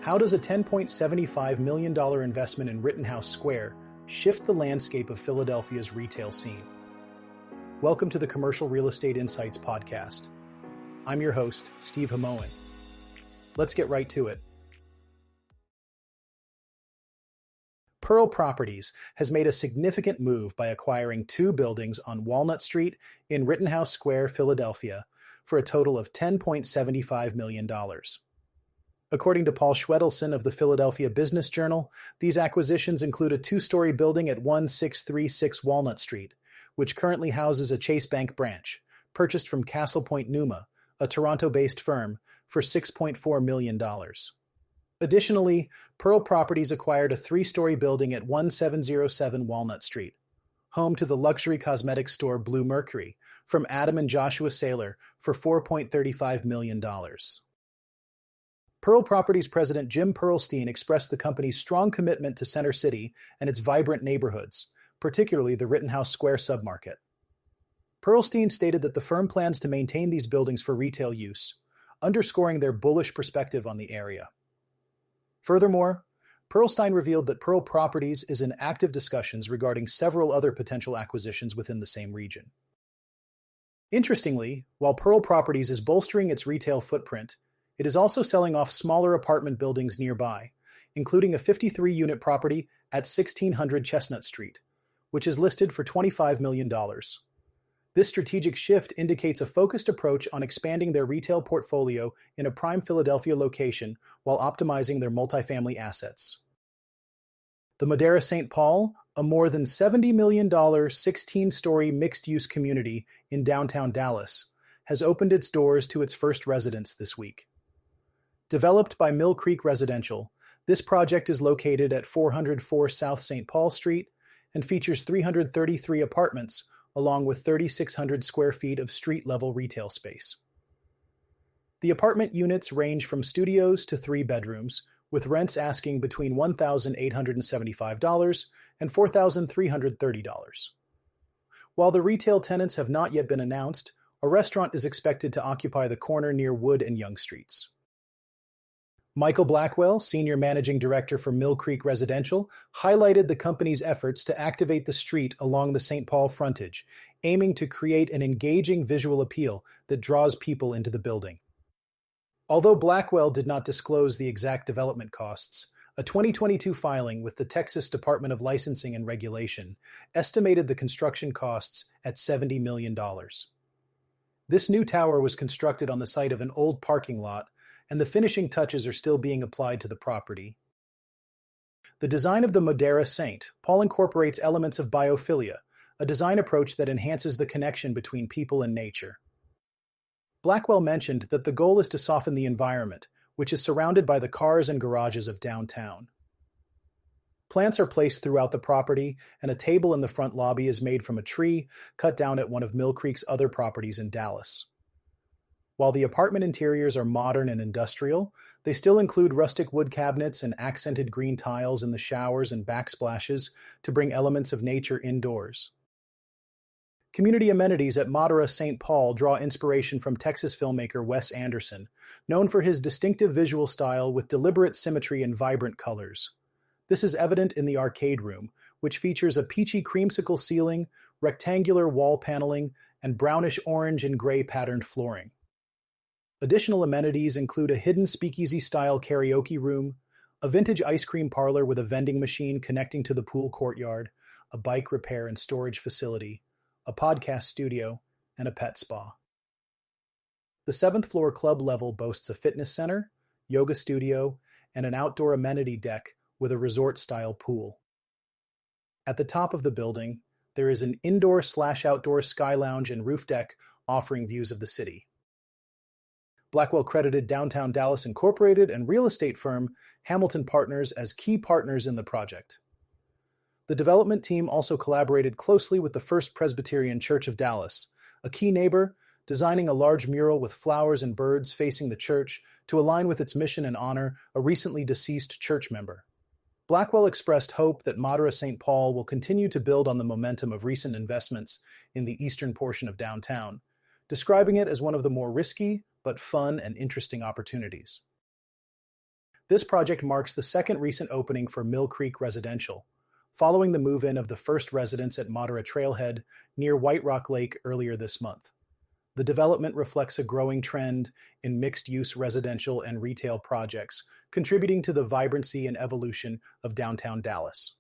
How does a $10.75 million investment in Rittenhouse Square shift the landscape of Philadelphia's retail scene? Welcome to the Commercial Real Estate Insights podcast. I'm your host, Steve Hamoen. Let's get right to it. In-Rel Properties has made a significant move by acquiring two buildings on Walnut Street in Rittenhouse Square, Philadelphia, for a total of $10.75 million. According to Paul Schwedelson of the Philadelphia Business Journal, these acquisitions include a two-story building at 1636 Walnut Street, which currently houses a Chase Bank branch, purchased from Castle Point Numa, a Toronto-based firm, for $6.4 million. Additionally, In-Rel Properties acquired a three-story building at 1707 Walnut Street, home to the luxury cosmetics store Blue Mercury, from Adam and Joshua Saylor for $4.35 million. In-Rel Properties president Jim Pearlstein expressed the company's strong commitment to Center City and its vibrant neighborhoods, particularly the Rittenhouse Square submarket. Pearlstein stated that the firm plans to maintain these buildings for retail use, underscoring their bullish perspective on the area. Furthermore, Pearlstein revealed that In-Rel Properties is in active discussions regarding several other potential acquisitions within the same region. Interestingly, while In-Rel Properties is bolstering its retail footprint, it is also selling off smaller apartment buildings nearby, including a 53-unit property at 1600 Chestnut Street, which is listed for $25 million. This strategic shift indicates a focused approach on expanding their retail portfolio in a prime Philadelphia location while optimizing their multifamily assets. The Modera St. Paul, a more than $70 million 16-story mixed-use community in downtown Dallas, has opened its doors to its first residents this week. Developed by Mill Creek Residential, this project is located at 404 South St. Paul Street and features 333 apartments along with 3,600 square feet of street-level retail space. The apartment units range from studios to 3 bedrooms, with rents asking between $1,875 and $4,330. While the retail tenants have not yet been announced, a restaurant is expected to occupy the corner near Wood and Young Streets. Michael Blackwell, Senior Managing Director for Mill Creek Residential, highlighted the company's efforts to activate the street along the St. Paul frontage, aiming to create an engaging visual appeal that draws people into the building. Although Blackwell did not disclose the exact development costs, a 2022 filing with the Texas Department of Licensing and Regulation estimated the construction costs at $70 million. This new tower was constructed on the site of an old parking lot, and the finishing touches are still being applied to the property. The design of the Modera St. Paul incorporates elements of biophilia, a design approach that enhances the connection between people and nature. Blackwell mentioned that the goal is to soften the environment, which is surrounded by the cars and garages of downtown. Plants are placed throughout the property, and a table in the front lobby is made from a tree cut down at one of Mill Creek's other properties in Dallas. While the apartment interiors are modern and industrial, they still include rustic wood cabinets and accented green tiles in the showers and backsplashes to bring elements of nature indoors. Community amenities at Modera St. Paul draw inspiration from Texas filmmaker Wes Anderson, known for his distinctive visual style with deliberate symmetry and vibrant colors. This is evident in the arcade room, which features a peachy creamsicle ceiling, rectangular wall paneling, and brownish orange and gray patterned flooring. Additional amenities include a hidden speakeasy-style karaoke room, a vintage ice cream parlor with a vending machine connecting to the pool courtyard, a bike repair and storage facility, a podcast studio, and a pet spa. The 7th floor club level boasts a fitness center, yoga studio, and an outdoor amenity deck with a resort-style pool. At the top of the building, there is an indoor/outdoor sky lounge and roof deck offering views of the city. Blackwell credited Downtown Dallas Incorporated and real estate firm Hamilton Partners as key partners in the project. The development team also collaborated closely with the First Presbyterian Church of Dallas, a key neighbor, designing a large mural with flowers and birds facing the church to align with its mission and honor a recently deceased church member. Blackwell expressed hope that Modera St. Paul will continue to build on the momentum of recent investments in the eastern portion of downtown, describing it as one of the more risky but fun and interesting opportunities. This project marks the second recent opening for Mill Creek Residential, following the move-in of the first residents at Modera Trailhead near White Rock Lake earlier this month. The development reflects a growing trend in mixed-use residential and retail projects, contributing to the vibrancy and evolution of downtown Dallas.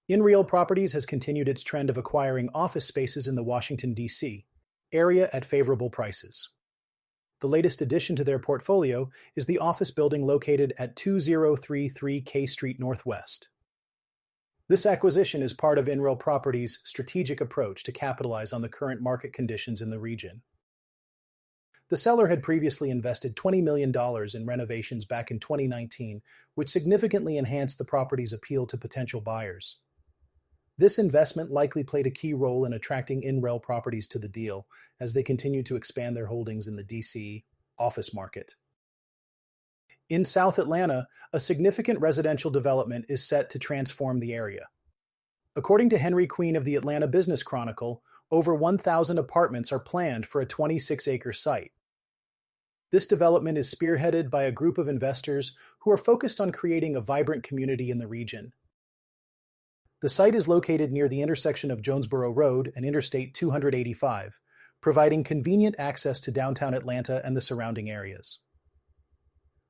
In-Rel Properties has continued its trend of acquiring office spaces in the Washington, D.C. area at favorable prices. The latest addition to their portfolio is the office building located at 2033 K Street Northwest. This acquisition is part of In-Rel Properties' strategic approach to capitalize on the current market conditions in the region. The seller had previously invested $20 million in renovations back in 2019, which significantly enhanced the property's appeal to potential buyers. This investment likely played a key role in attracting In-Rel Properties to the deal as they continue to expand their holdings in the D.C. office market. In South Atlanta, a significant residential development is set to transform the area. According to Henry Queen of the Atlanta Business Chronicle, over 1,000 apartments are planned for a 26-acre site. This development is spearheaded by a group of investors who are focused on creating a vibrant community in the region. The site is located near the intersection of Jonesboro Road and Interstate 285, providing convenient access to downtown Atlanta and the surrounding areas.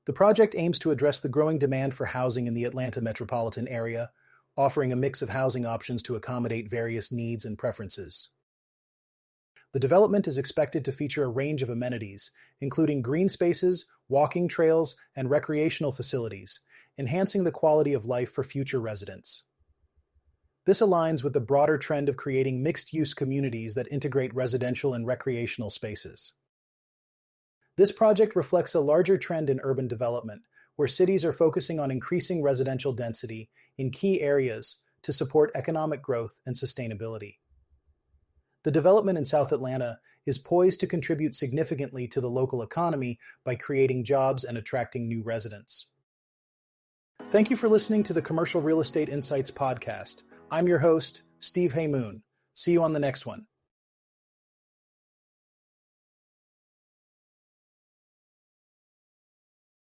The project aims to address the growing demand for housing in the Atlanta metropolitan area, offering a mix of housing options to accommodate various needs and preferences. The development is expected to feature a range of amenities, including green spaces, walking trails, and recreational facilities, enhancing the quality of life for future residents. This aligns with the broader trend of creating mixed-use communities that integrate residential and recreational spaces. This project reflects a larger trend in urban development, where cities are focusing on increasing residential density in key areas to support economic growth and sustainability. The development in South Atlanta is poised to contribute significantly to the local economy by creating jobs and attracting new residents. Thank you for listening to the Commercial Real Estate Insights podcast. I'm your host, Steve Hamoen. See you on the next one.